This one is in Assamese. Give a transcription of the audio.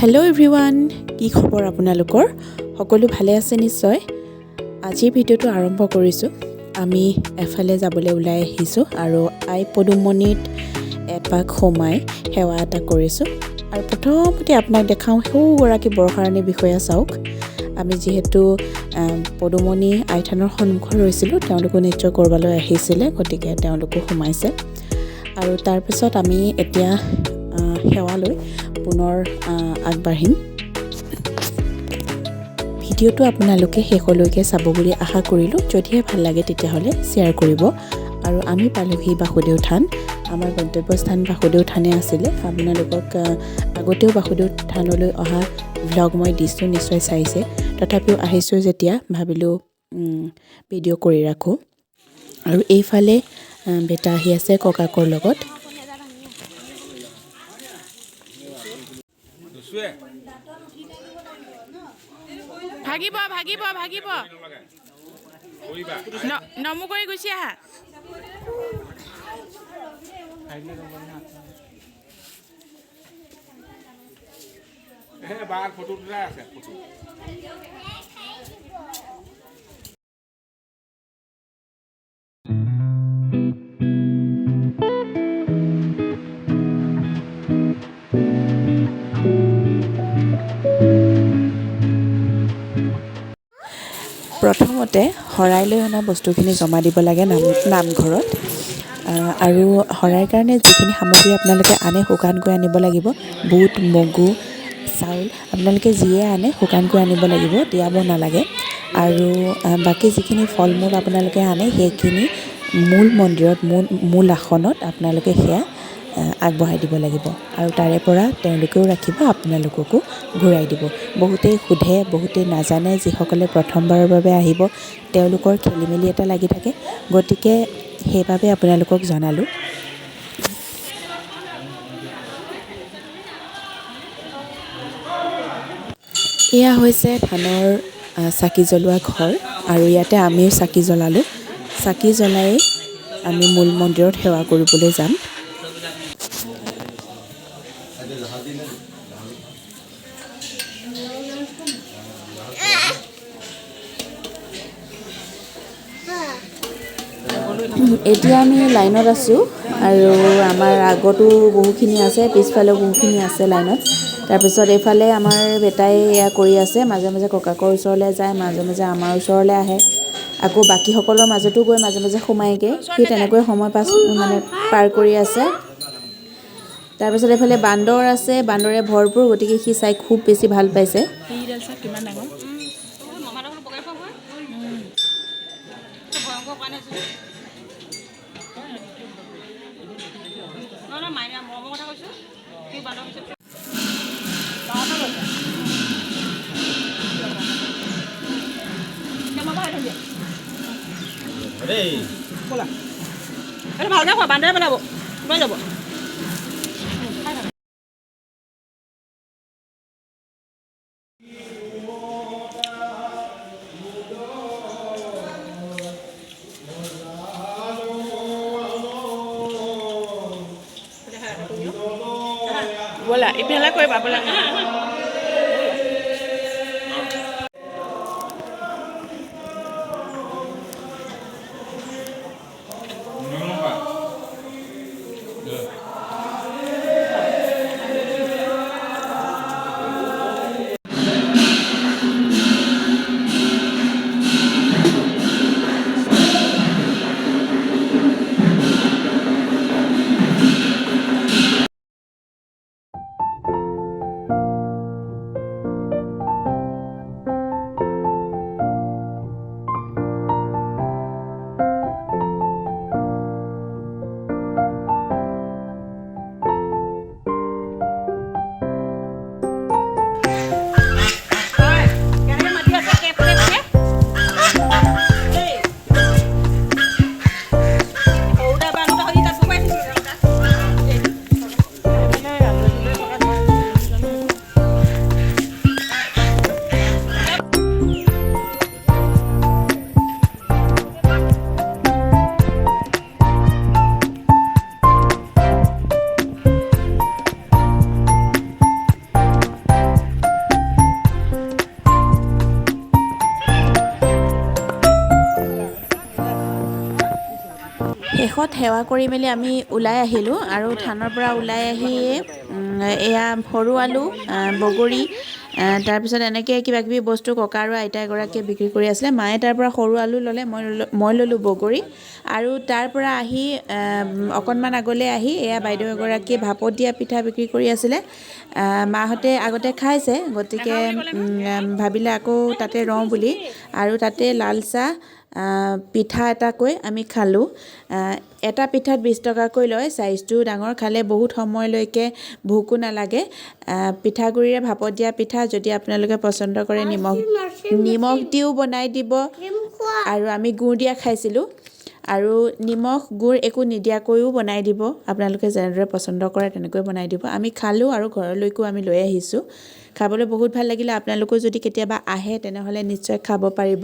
হেল্ল' এভৰিৱান, কি খবৰ আপোনালোকৰ? সকলো ভালে আছে নিশ্চয়। আজিৰ ভিডিঅ'টো আৰম্ভ কৰিছোঁ। আমি এফালে যাবলৈ ওলাই আহিছোঁ আৰু আই পদুমণিত এপাক সোমাই সেৱা এটা কৰিছোঁ। আৰু প্ৰথমতে আপোনাক দেখাওঁ সৌগৰাকী বৰষাৰাণী বিষয়া চাওক। আমি যিহেতু পদুমণি আই থানৰ সন্মুখত ৰৈছিলোঁ, তেওঁলোকো নিশ্চয় ক'ৰবালৈ আহিছিলে, গতিকে তেওঁলোকো সোমাইছে। আৰু তাৰপিছত আমি এতিয়া সেৱালৈ পুনৰ আগবাঢ়িম। ভিডিঅ'টো আপোনালোকে শেষলৈকে চাব বুলি আশা কৰিলোঁ। যদিহে ভাল লাগে তেতিয়াহ'লে শ্বেয়াৰ কৰিব। আৰু আমি পালোহি বাসুদেৱ থান। আমাৰ গন্তব্যস্থান বাসুদেৱ থানে আছিলে। আপোনালোকক আগতেও বাসুদেৱ থানলৈ অহা ভ্লগ মই দিছোঁ, নিশ্চয় চাইছে। তথাপিও আহিছোঁ যেতিয়া ভাবিলোঁ ভিডিঅ' কৰি ৰাখোঁ। আৰু এইফালে বেটা আহি আছে ককাকৰ লগত। ভাগিব ভাগিব ভাগিব নমু কৰি গুচি আহা। প্ৰথমতে শৰাইলৈ অনা বস্তুখিনি জমা দিব লাগে নামঘৰত। আৰু শৰাইৰ কাৰণে যিখিনি সামগ্ৰী আপোনালোকে আনে শুকানকৈ আনিব লাগিব। বুট, মগু, চাউল আপোনালোকে যিয়ে আনে শুকানকৈ আনিব লাগিব, তিয়াব নালাগে। আৰু বাকী যিখিনি ফল মূল আপোনালোকে আনে সেইখিনি মূল মন্দিৰত মূল আসনত আপোনালোকে সেয়া আগবঢ়াই দিব লাগিব। আৰু তাৰে পৰা তেওঁলোকেও ৰাখিব, আপোনালোককো ঘূৰাই দিব। বহুতেই সোধে, বহুতেই নাজানে। যিসকলে প্ৰথমবাৰৰ বাবে আহিব তেওঁলোকৰ খেলি মেলি এটা লাগি থাকে, গতিকে সেইবাবে আপোনালোকক জনালোঁ। এয়া হৈছে থানৰ চাকি জ্বলোৱা ঘৰ। আৰু ইয়াতে আমিও চাকি জ্বলালোঁ। চাকি জ্বলাই আমি মূল মন্দিৰত সেৱা কৰিবলৈ যাম। এতিয়া আমি লাইনত আছোঁ। আৰু আমাৰ আগতো বহুখিনি আছে, পিছফালেও বহুখিনি আছে লাইনত। তাৰপিছত এইফালে আমাৰ বেটাই এয়া কৰি আছে, মাজে মাজে ককাকৰ ওচৰলৈ যায়, মাজে মাজে আমাৰ ওচৰলৈ আহে, আকৌ বাকীসকলৰ মাজতো গৈ মাজে মাজে সোমায়গৈ। সি তেনেকৈ সময় পাৰ কৰি আছে। তাৰপিছত এইফালে বান্দৰ আছে, বান্দৰে ভৰপূৰ, গতিকে সি চাই খুব বেছি ভাল পাইছে। কিমান ডাঙৰ ভালকৈ খোৱা, বান্দৰে পেলাব, লৈ যাব। ব'লা ইফালে কৰিবা, ব'লা। সেৱা কৰি মেলি আমি ওলাই আহিলোঁ আৰু থানৰ পৰা ওলাই আহি এয়া সৰু আলু বগৰী তাৰপিছত এনেকৈ কিবাকিবি বস্তু ককা আৰু আইতা এগৰাকীয়ে বিক্ৰী কৰি আছিলে মায়ে তাৰ পৰা সৰু আলু ল'লে মই ল'লোঁ বগৰী আৰু তাৰ পৰা আহি অকণমান আগলৈ আহি এয়া বাইদেউ এগৰাকীয়ে ভাপত দিয়া পিঠা বিক্ৰী কৰি আছিলে মাহঁতে আগতে খাইছে গতিকে ভাবিলে আকৌ তাতে ৰওঁ বুলি আৰু তাতে লাল চাহ পিঠা এটাকৈ আমি খালোঁ এটা পিঠাত 20 টকাকৈ লয় চাইজটো ডাঙৰ খালে বহুত সময়লৈকে ভোকো নালাগে পিঠাগুড়িৰে ভাপত দিয়া পিঠা যদি আপোনালোকে পচন্দ কৰে নিমখ দিও বনাই দিব আৰু আমি গুড় দিয়া খাইছিলোঁ আৰু নিমখ গুড় একো নিদিয়াকৈও বনাই দিব আপোনালোকে যেনেদৰে পচন্দ কৰে তেনেকৈ বনাই দিব আমি খালোঁ আৰু ঘৰলৈকো আমি লৈ আহিছোঁ খাবলৈ বহুত ভাল লাগিলে আপোনালোকেও যদি কেতিয়াবা আহে তেনেহ'লে নিশ্চয় খাব পাৰিব